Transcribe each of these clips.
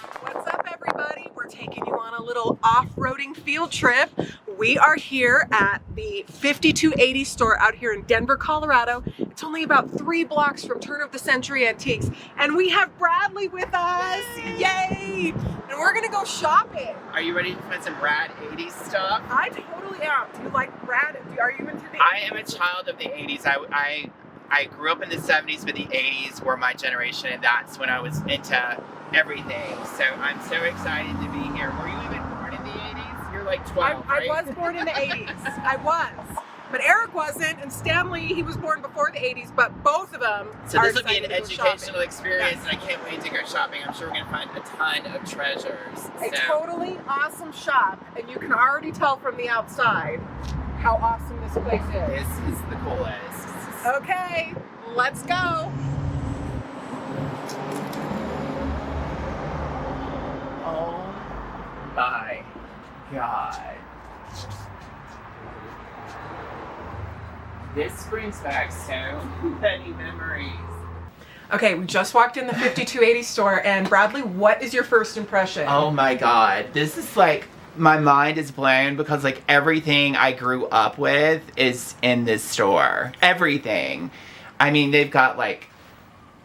What's up, everybody? We're taking you on a little off-roading field trip. We are here at the 5280 store out here in Denver, Colorado. It's only about 3 blocks from Turn of the Century Antiques. And we have Bradley with us. Yay! And we're gonna go shopping. Are you ready to find some rad 80s stuff? I totally am. Do you like rad? Are you into the 80s? I am a child of the 80s. I grew up in the 70s, but the 80s were my generation, and that's when I was into everything. So I'm so excited to be here. Were you even born in the 80s? You're like 12, right? I was born in the 80s. I was. But Eric wasn't, and Stanley, he was born before the 80s, but both of them So are this will be an excited to go educational shopping. experience, Yes. and I can't wait to go shopping. I'm sure we're going to find a ton of treasures. A totally awesome shop, and you can already tell from the outside how awesome this place is. This is the coolest. Okay, let's go. Oh my god. This brings back so many memories. Okay, we just walked in the 5280 store, and Bradley, what is your first impression? Oh my god. This is like, my mind is blown because like everything I grew up with is in this store. Everything. I mean, they've got like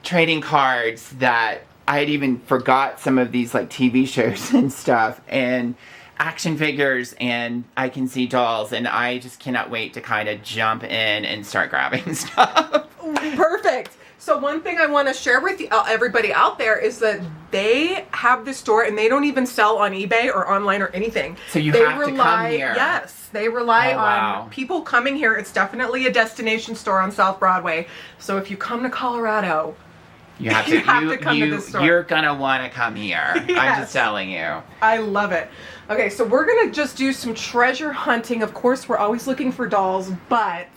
trading cards that I had even forgot some of these like TV shows and stuff, and action figures, and I can see dolls, and I just cannot wait to kind of jump in and start grabbing stuff. Perfect. So one thing I want to share with you, everybody out there, is that they have this store and they don't even sell on eBay or online or anything. So you they have to come here. Yes, they rely Oh, wow. on people coming here. It's definitely a destination store on South Broadway. So if you come to Colorado, You have to, You have to come to this store. You're gonna want to come here. I'm Yes. just telling you. I love it. Okay, so we're gonna just do some treasure hunting. Of course, we're always looking for dolls, but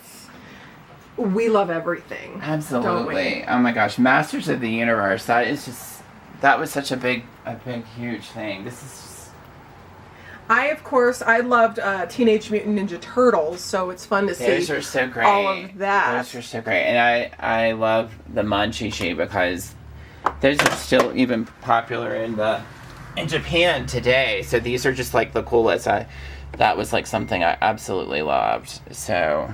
we love everything. don't we? Absolutely. Oh my gosh, Masters of the Universe. That was such a big, huge thing. This is just... I loved Teenage Mutant Ninja Turtles, so it's fun to see Those are so great. all of that. Those are so great. And I love the Munchishi because those are still even popular in Japan today. So these are just like the coolest. That was like something I absolutely loved. So,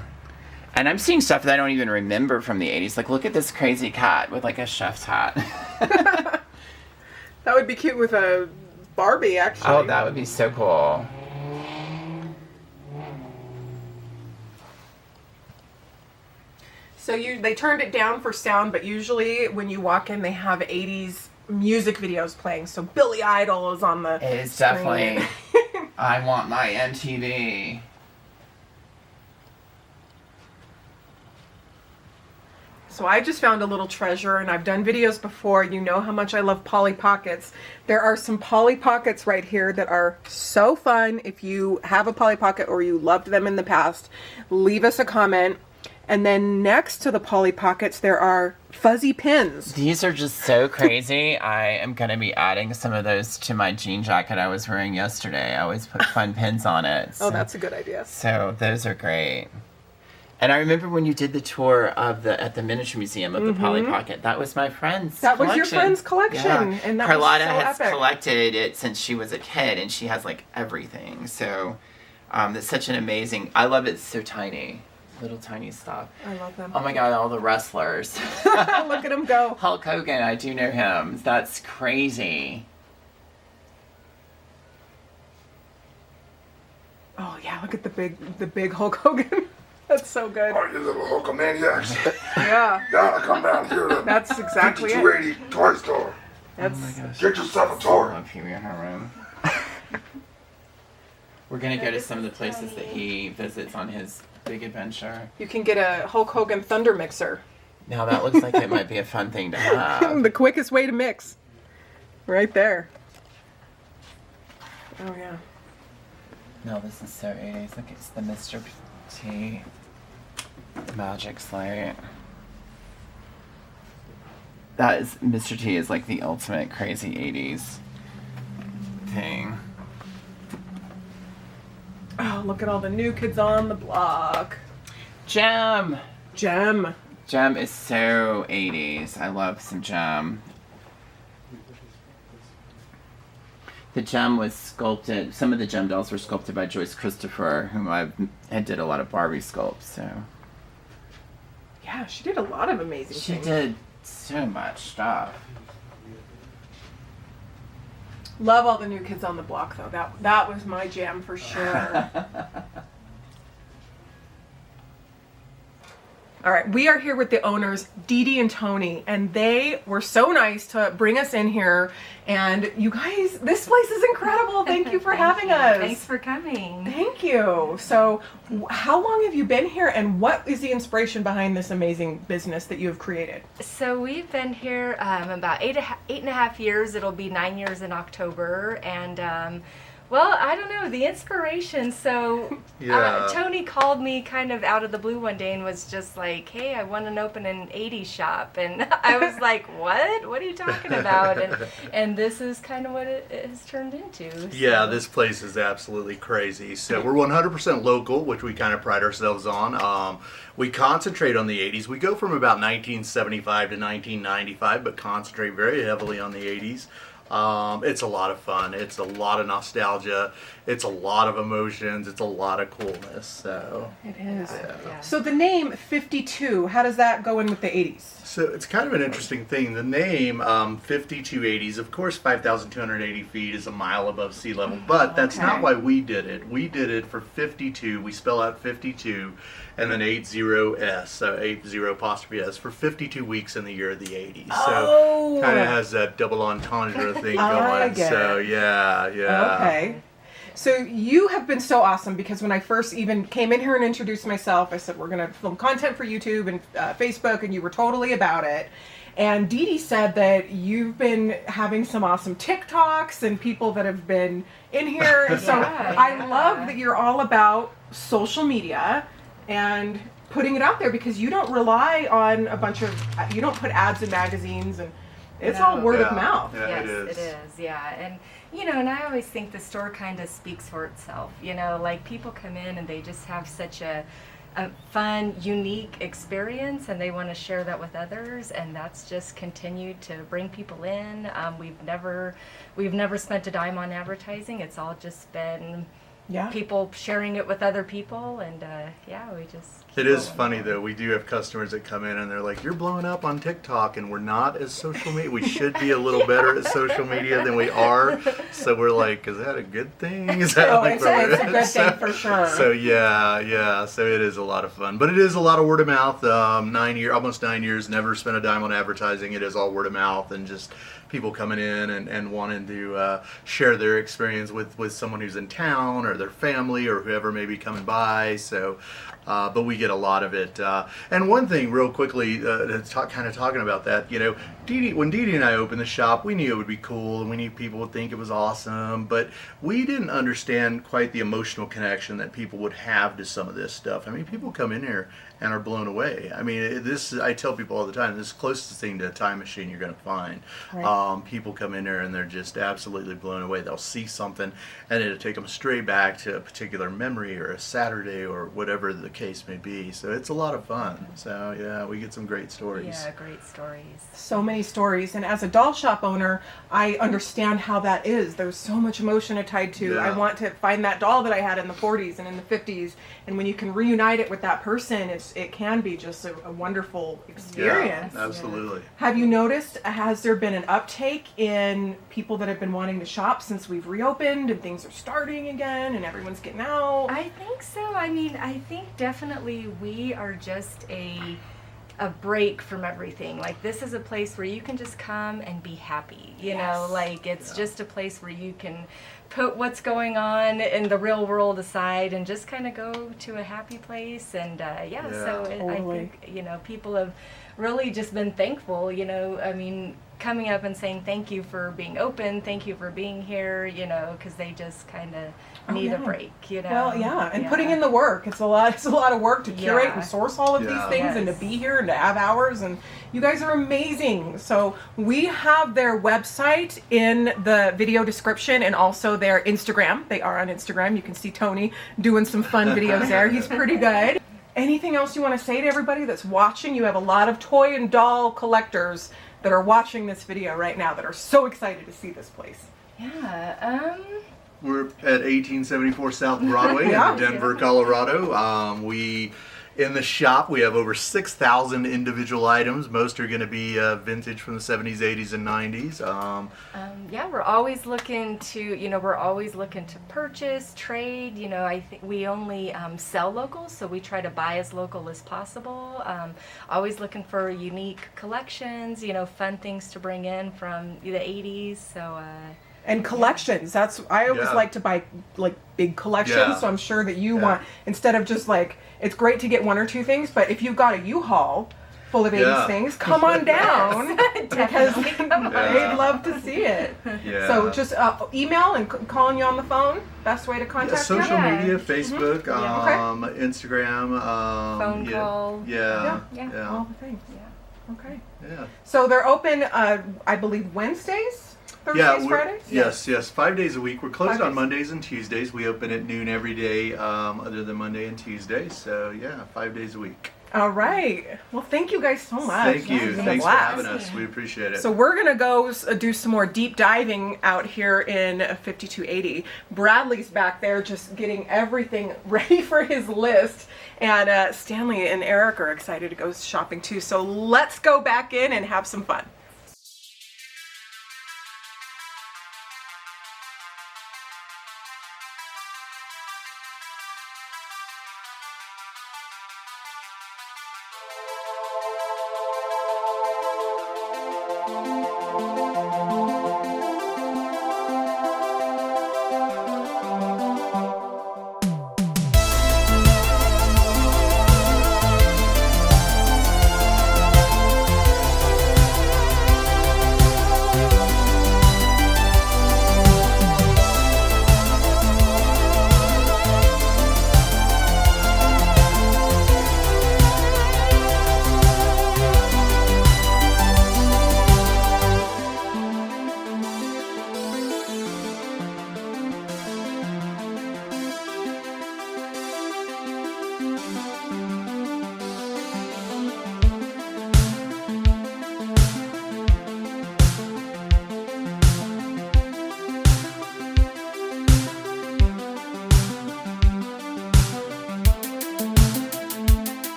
and I'm seeing stuff that I don't even remember from the 80s. Like, look at this crazy cat with like a chef's hat. That would be cute with a Barbie, actually. Oh, that would be so cool. So they turned it down for sound, but usually when you walk in, they have 80s music videos playing. So Billy Idol is on the It is screen. definitely... I want my MTV. So I just found a little treasure, and I've done videos before. You know how much I love Polly Pockets. There are some Polly Pockets right here that are so fun. If you have a Polly Pocket or you loved them in the past, leave us a comment. And then next to the Polly Pockets, there are fuzzy pins. These are just so crazy. I am going to be adding some of those to my jean jacket I was wearing yesterday. I always put fun pins on it. Oh, that's a good idea. So those are great. And I remember when you did the tour at the Miniature Museum of the Polly Pocket. That was my friend's That was collection. your friend's collection. Yeah. And that Carlotta was so has epic. collected it since she was a kid, and she has like everything. So it's such an amazing... I love it. It's so tiny. Little tiny stuff. I love them. Oh my god, all the wrestlers. Look at him go. Hulk Hogan, I do know him. That's crazy. Oh yeah, look at the big Hulk Hogan. That's so good. All you little Hulkamaniacs. Yeah, Gotta come down here to that's exactly it. 5280 toy store. That's Oh my gosh. Get yourself a I toy. love Pee Wee Herman. We're gonna go to some of the places that he visits on his big adventure. You can get a Hulk Hogan Thunder Mixer. Now that looks like it might be a fun thing to have. The quickest way to mix. Right there. Oh yeah. No, this is so 80s. Look, it's the Mr. T Magic Slate. That is, Mr. T is like the ultimate crazy 80s thing. Oh, look at all the new kids on the block. Gem! Gem. Gem is so 80s. I love some Gem. The gem was sculpted. Some of the gem dolls were sculpted by Joyce Christopher, whom I did a lot of Barbie sculpts. So Yeah, she did a lot of amazing she things. did so much stuff. Love all the New Kids on the Block, though. That was my jam for sure. All right, we are here with the owners, Dee Dee and Tony, and they were so nice to bring us in here. And you guys, this place is incredible. Thank you for having us. Thanks for coming. Thank you. So, how long have you been here, and what is the inspiration behind this amazing business that you have created? So we've been here about eight and a half years. It'll be 9 years in October, and well, I don't know, the inspiration. So Tony called me kind of out of the blue one day and was just like, hey, I want to open an 80s shop. And I was like, what? What are you talking about? And this is kind of what it has turned into. So. Yeah, this place is absolutely crazy. So we're 100% local, which we kind of pride ourselves on. We concentrate on the 80s. We go from about 1975 to 1995, but concentrate very heavily on the 80s. It's a lot of fun. It's a lot of nostalgia. It's a lot of emotions. It's a lot of coolness. So It is. Yeah. So the name 52, how does that go in with the 80s? So it's kind of an interesting thing. The name 5280s, of course, 5,280 feet is a mile above sea level, but that's not why we did it. We did it for 52. We spell out 52 and then 80S, so 80 apostrophe S, for 52 weeks in the year of the 80s. So kind of has that double entendre thing I going. get So yeah. Okay. So you have been so awesome, because when I first even came in here and introduced myself, I said, we're going to film content for YouTube and Facebook, and you were totally about it. And Dee Dee said that you've been having some awesome TikToks and people that have been in here. And so I love that you're all about social media and putting it out there, because you don't rely on a bunch of, you don't put ads in magazines, and it's all word of mouth. Yeah, Yes, it is. Yeah. And and I always think the store kind of speaks for itself. Like people come in and they just have such a fun, unique experience, and they want to share that with others, and that's just continued to bring people in. We've never spent a dime on advertising. It's all just been people sharing it with other people, and we just keep It is rolling funny on. though. We do have customers that come in and they're like, "You're blowing up on TikTok, and we're not as social media. We should be a little better at social media than we are." So we're like, "Is that a good thing? Is that It's a good thing for sure. So yeah. So it is a lot of fun, but it is a lot of word of mouth. Almost 9 years, never spent a dime on advertising. It is all word of mouth and just people coming in and wanting to share their experience with someone who's in town or their family or whoever may be coming by. So, but we get a lot of it. And one thing, real quickly, kind of talking about that, when Dee Dee and I opened the shop, we knew it would be cool and we knew people would think it was awesome, but we didn't understand quite the emotional connection that people would have to some of this stuff. I mean, people come in here and are blown away. I mean, I tell people all the time, this is the closest thing to a time machine you're going to find. Right. People come in there and they're just absolutely blown away. They'll see something and it'll take them straight back to a particular memory or a Saturday or whatever the case may be. So it's a lot of fun. So yeah, we get some great stories. Yeah, great stories. So many stories, and as a doll shop owner, I understand how that is. There's so much emotion tied to, Yeah. I want to find that doll that I had in the 40s and in the 50s, and when you can reunite it with that person, it can be just a wonderful experience. Yeah, absolutely. Have you noticed, has there been an uptake in people that have been wanting to shop since we've reopened and things are starting again and everyone's getting out? I think so. I mean, I think definitely we are just a break from everything. Like, this is a place where you can just come and be happy, you know, like it's just a place where you can put what's going on in the real world aside and just kind of go to a happy place. And so I think, people have really just been thankful, I mean, coming up and saying thank you for being open, thank you for being here, because they just kind of need a break, Well, and putting in the work. It's a lot of work to curate and source all of these Yeah. things and to be here and to have hours, and you guys are amazing. So we have their website in the video description and also their Instagram. They are on Instagram. You can see Tony doing some fun videos there. He's pretty good. Anything else you want to say to everybody that's watching? You have a lot of toy and doll collectors that are watching this video right now that are so excited to see this place. Yeah. We're at 1874 South Broadway Yeah. in Denver, Colorado. In the shop, we have over 6,000 individual items. Most are going to be vintage from the 70s, 80s, and 90s. Yeah, we're always looking to purchase, trade. I think we only sell local, so we try to buy as local as possible. Always looking for unique collections, fun things to bring in from the 80s. So. And collections. I always Yeah. like to buy like big collections. Yeah. So I'm sure that you Yeah. want, instead of just like, it's great to get one or two things, but if you've got a U-Haul full of 80s Yeah. things, come on down because Definitely come on. they'd love to see it. Yeah. So just email and calling you on the phone. Best way to contact Social you. Yeah. media, Facebook, Yeah. Instagram, Phone yeah, call. Yeah. Yeah. Yeah. All the things. Yeah. Okay. Yeah. So they're open, I believe, Wednesdays, Thursdays, Fridays? Yes, 5 days a week. We're closed 5 on days. Mondays and Tuesdays. We open at noon every day, other than Monday and Tuesday. So yeah, 5 days a week. All right. Well, thank you guys so much. Thank This you. has been a Thanks for blast. having us. We appreciate it. So we're going to go do some more deep diving out here in 5280. Bradley's back there just getting everything ready for his list. And Stanley and Eric are excited to go shopping too. So let's go back in and have some fun.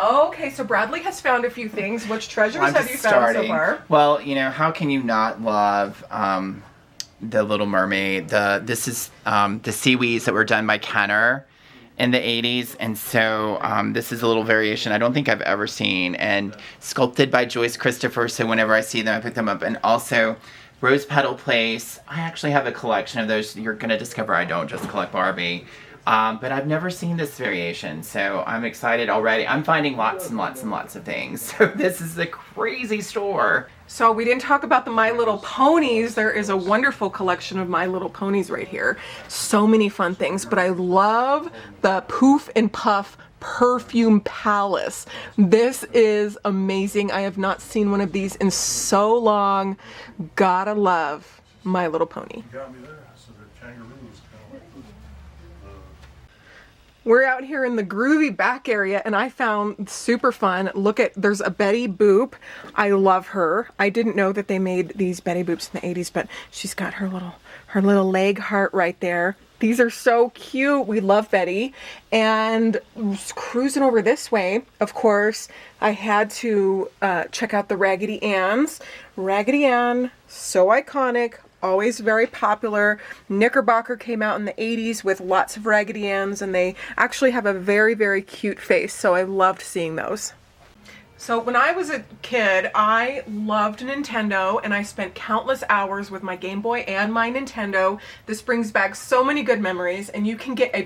Okay, so Bradley has found a few things. Which treasures I'm have just you found so starting. far? Well, how can you not love the Little Mermaid? This is the seaweeds that were done by Kenner in the 80s, and so this is a little variation I don't think I've ever seen, and sculpted by Joyce Christopher. So whenever I see them, I pick them up. And also Rose Petal Place. I actually have a collection of those. You're gonna discover I don't just collect Barbie. But I've never seen this variation, so I'm excited already. I'm finding lots and lots and lots of things. So this is a crazy store. So we didn't talk about the My Little Ponies. There is a wonderful collection of My Little Ponies right here. So many fun things, but I love the Poof and Puff Perfume Palace. This is amazing. I have not seen one of these in so long. Gotta love My Little Pony. Got me there. So the kangaroos kind of like We're out here in the groovy back area, and I found super fun. Look at, there's a Betty Boop. I love her. I didn't know that they made these Betty Boops in the 80s, but she's got her little leg heart right there. These are so cute. We love Betty. And cruising over this way, of course, I had to check out the Raggedy Anns. Raggedy Ann, so iconic. Always very popular. Knickerbocker came out in the 80s with lots of Raggedy Anns, and they actually have a very, very cute face, so I loved seeing those. So when I was a kid, I loved Nintendo, and I spent countless hours with my Game Boy and my Nintendo. This brings back so many good memories, and you can get a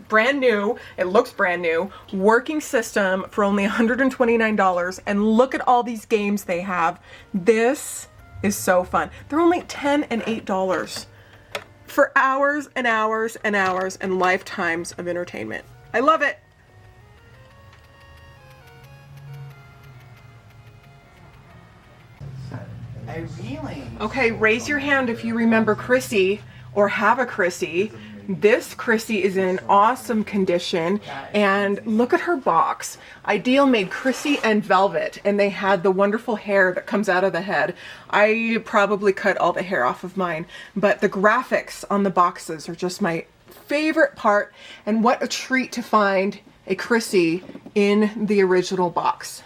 brand new, it looks brand new, working system for only $129, and look at all these games they have. This is so fun. They're only $10 and $8 for hours and hours and hours and lifetimes of entertainment. I love it. I really. Okay, raise your hand if you remember Chrissy or have a Chrissy. This Chrissy is in awesome condition, and look at her box. Ideal made Chrissy and Velvet, and they had the wonderful hair that comes out of the head. I probably cut all the hair off of mine, but the graphics on the boxes are just my favorite part, and what a treat to find a Chrissy in the original box.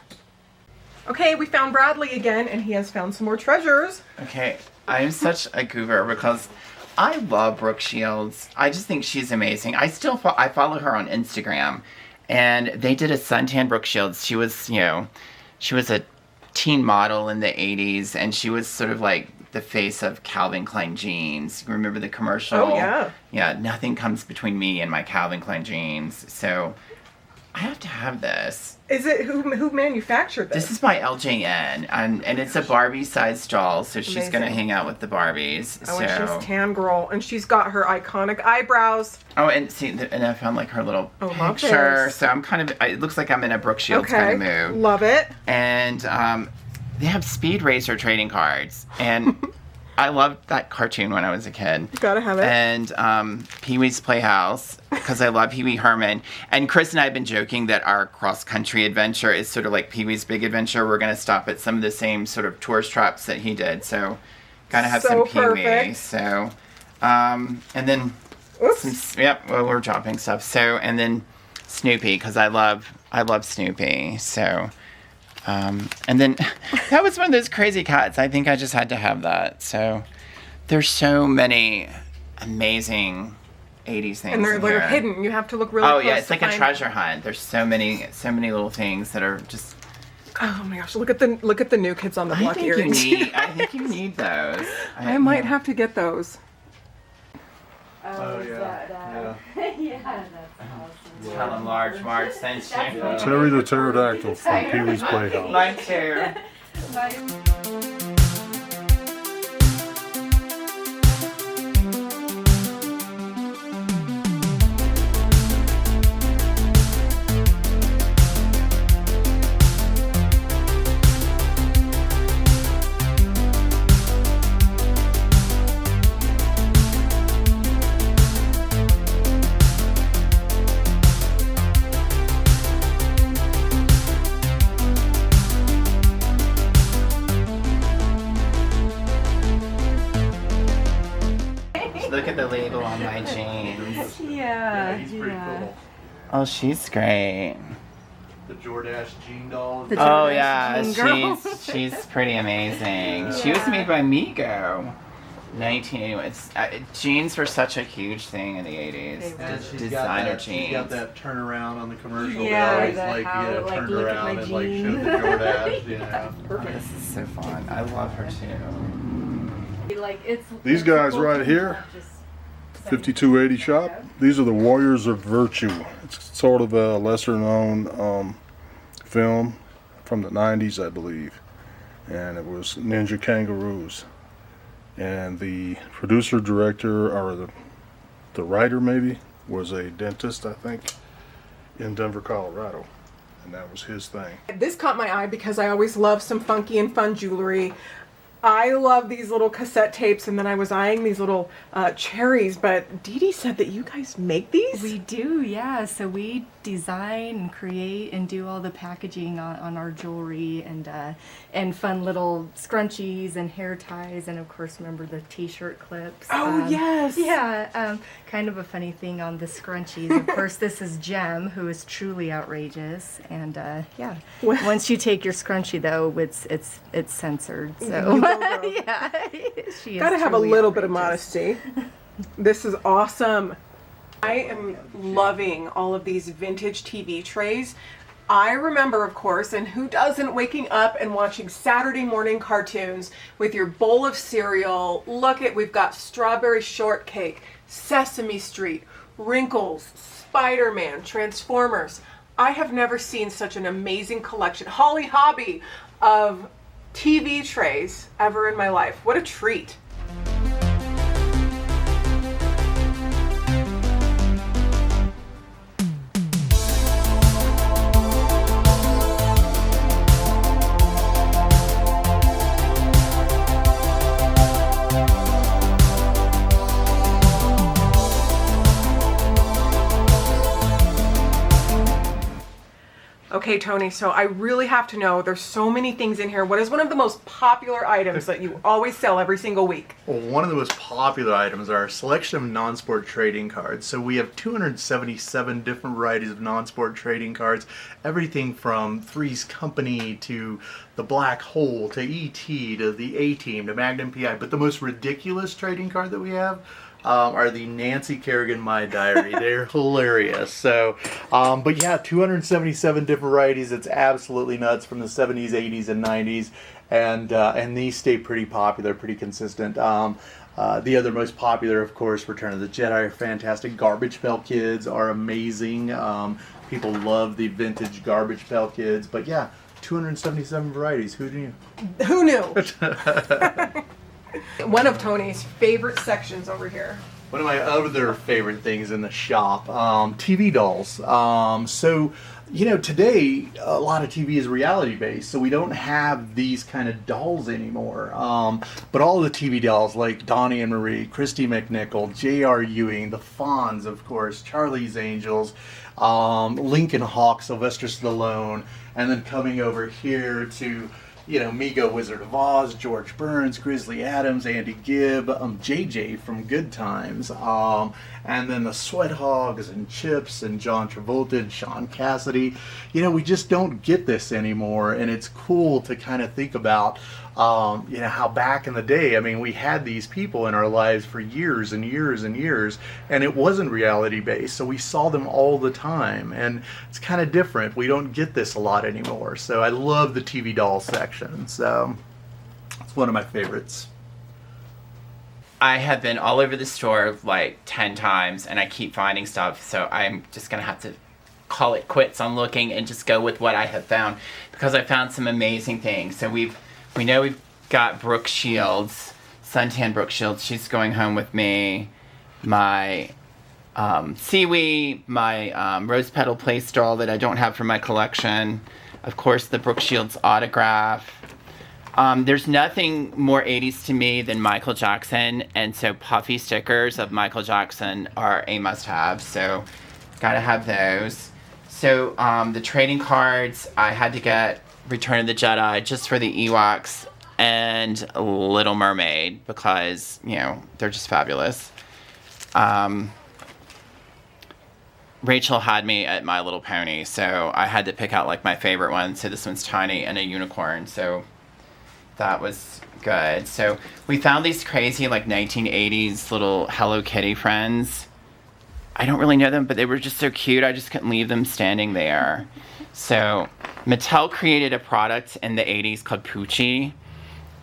Okay, we found Bradley again, and he has found some more treasures. Okay, I'm such a goober because I love Brooke Shields. I just think she's amazing. I follow her on Instagram, and they did a suntan Brooke Shields. She was, she was a teen model in the 80s, and she was sort of like the face of Calvin Klein jeans. Remember the commercial? Oh, yeah. Yeah, nothing comes between me and my Calvin Klein jeans. So I have to have this. Is it who manufactured this? This is by LJN, and it's a Barbie-sized doll, so she's Amazing. gonna hang out with the Barbies. Oh, so. and she's tan girl, and she's got her iconic eyebrows. Oh, and see, and I found like her little love picture. this. So I'm kind of. It looks like I'm in a Brooke Shields Okay, kind of mood. love it. And they have Speed Racer trading cards, and I loved that cartoon when I was a kid. Gotta have it. And Pee-wee's Playhouse, because I love Pee-wee Herman. And Chris and I have been joking that our cross-country adventure is sort of like Pee-wee's Big Adventure. We're going to stop at some of the same sort of tourist traps that he did. So, gotta have So some Pee-wee. perfect. So, and then, Oops. we're dropping stuff. So, and then Snoopy, because I love Snoopy. So, and then that was one of those crazy cats. I think I just had to have that. So there's so many amazing 80s things. And they're in here. hidden. You have to look really Oh close yeah, it's to like a find- treasure hunt. There's so many little things that are just. Oh my gosh! Look at the new kids on the block earrings. I think you need those. I might have to get those. Oh, yeah. Yeah, that's awesome. Tell them large Marge sent you. Terry the Pterodactyl from Pee-wee's Playhouse. Mine too. Look at the label on my jeans. Yeah, He's pretty cool. Oh, she's great. The Jordache jean doll. The Oh Jordache yeah, jean girl. she's pretty amazing. She was made by Migo. 1981. Jeans were such a huge thing in the 80s. They were. And she's Designer got jeans. She's got that turnaround on the commercial. Yeah, they always the like how you to, like, turned look at around my and like jean. showed the Jordache. You know. This is so fun. I love her too. Like it's. These guys right here, 5280 shop. These are the Warriors of Virtue. It's sort of a lesser known film from the 90s, I believe. And it was Ninja Kangaroos. And the producer, director, or the writer maybe, was a dentist, I think, in Denver, Colorado. And that was his thing. This caught my eye because I always love some funky and fun jewelry. I love these little cassette tapes, and then I was eyeing these little cherries, but Dee Dee said that you guys make these? We do, yeah. So we design and create and do all the packaging on our jewelry and fun little scrunchies and hair ties, and of course, remember the T-shirt clips. Oh, yes. Yeah, kind of a funny thing on the scrunchies. Of course, this is Jem, who is truly outrageous, and yeah. Well- Once you take your scrunchie, though, it's censored. So yeah, she is Gotta have a truly little bit of outrageous. modesty. This is awesome. I am loving all of these vintage TV trays. I remember, of course, and who doesn't, waking up and watching Saturday morning cartoons with your bowl of cereal. Look at, we've got Strawberry Shortcake, Sesame Street, Wrinkles, Spider-Man, Transformers. I have never seen such an amazing collection, Holly Hobbie, of TV trays ever in my life. What a treat. Okay, Tony, so I really have to know, there's so many things in here. What is one of the most popular items that you always sell every single week? Well, one of the most popular items are our selection of non-sport trading cards. So we have 277 different varieties of non-sport trading cards. Everything from Three's Company to the Black Hole to ET to the A-Team to Magnum PI. But the most ridiculous trading card that we have are the Nancy Kerrigan My Diary. They're hilarious. So, but yeah, 277 different varieties. It's absolutely nuts from the 70s, 80s, and 90s. And these stay pretty popular, pretty consistent. The other most popular, of course, Return of the Jedi are fantastic. Garbage Pail Kids are amazing. People love the vintage Garbage Pail Kids. But yeah, 277 varieties. Who knew? Who knew? One of Tony's favorite sections over here. One of my other favorite things in the shop, TV dolls. So, you know, today a lot of TV is reality based, so we don't have these kind of dolls anymore. But all the TV dolls like Donnie and Marie, Christy McNichol, J.R. Ewing, the Fonz, of course, Charlie's Angels, Lincoln Hawk, Sylvester Stallone, and then coming over here to, you know, Mego, Wizard of Oz, George Burns, Grizzly Adams, Andy Gibb, JJ from Good Times, and then the Sweat Hogs and Chips and John Travolta and Sean Cassidy. You know, we just don't get this anymore, and it's cool to kind of think about, you know, how back in the day, I mean, we had these people in our lives for years and years and years, and it wasn't reality based, so we saw them all the time, and it's kind of different. We don't get this a lot anymore, so I love the TV doll section, so it's one of my favorites. I have been all over the store like 10 times and I keep finding stuff, so I'm just gonna have to call it quits on looking and just go with what I have found, because I found some amazing things. So we know we've got Brooke Shields, suntan Brooke Shields. She's going home with me. My Seaweed, my rose petal place doll that I don't have for my collection. Of course, the Brooke Shields autograph. There's nothing more 80s to me than Michael Jackson, and so puffy stickers of Michael Jackson are a must-have, so gotta have those. So the trading cards, I had to get Return of the Jedi just for the Ewoks and Little Mermaid because, you know, they're just fabulous. Rachel had me at My Little Pony, so I had to pick out like my favorite one. So this one's tiny and a unicorn, so that was good. So we found these crazy like 1980s little Hello Kitty friends. I don't really know them, but they were just so cute. I just couldn't leave them standing there. So Mattel created a product in the 80s called Poochie.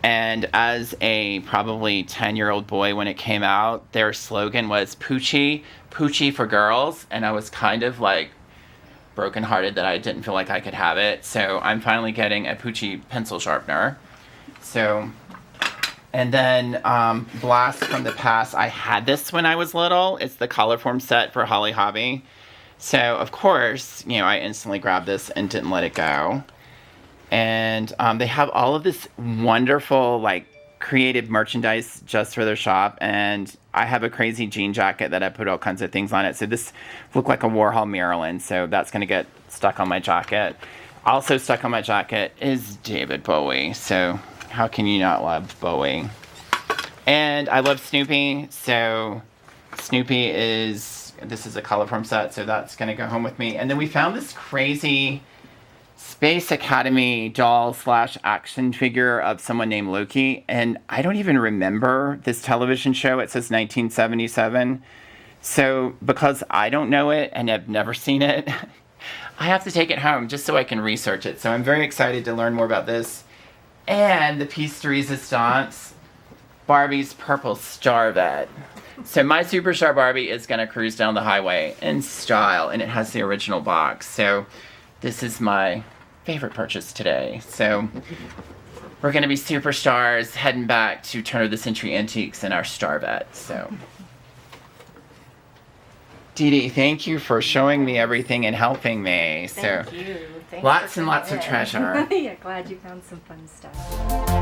And as a probably 10-year-old boy when it came out, their slogan was Poochie, Poochie for girls. And I was kind of like brokenhearted that I didn't feel like I could have it. So I'm finally getting a Poochie pencil sharpener. So, and then Blast from the Past. I had this when I was little. It's the Colorform set for Holly Hobbie. So, of course, you know, I instantly grabbed this and didn't let it go. And they have all of this wonderful, like, creative merchandise just for their shop. And I have a crazy jean jacket that I put all kinds of things on it. So this looked like a Warhol Maryland. So that's going to get stuck on my jacket. Also stuck on my jacket is David Bowie. So how can you not love Bowie? And I love Snoopy. So Snoopy this is a Colorform set. So that's going to go home with me. And then we found this crazy Space Academy doll / action figure of someone named Loki. And I don't even remember this television show. It says 1977. So because I don't know it and have never seen it, I have to take it home just so I can research it. So I'm very excited to learn more about this. And the piece de resistance, Barbie's purple Starvet. So my Superstar Barbie is going to cruise down the highway in style, and it has the original box. So this is my favorite purchase today. So we're going to be superstars heading back to turn of the century antiques in our Starvet. So Dee Dee, thank you for showing me everything and helping me. Thank you. Thanks lots for and lots of coming in. treasure. Yeah, glad you found some fun stuff.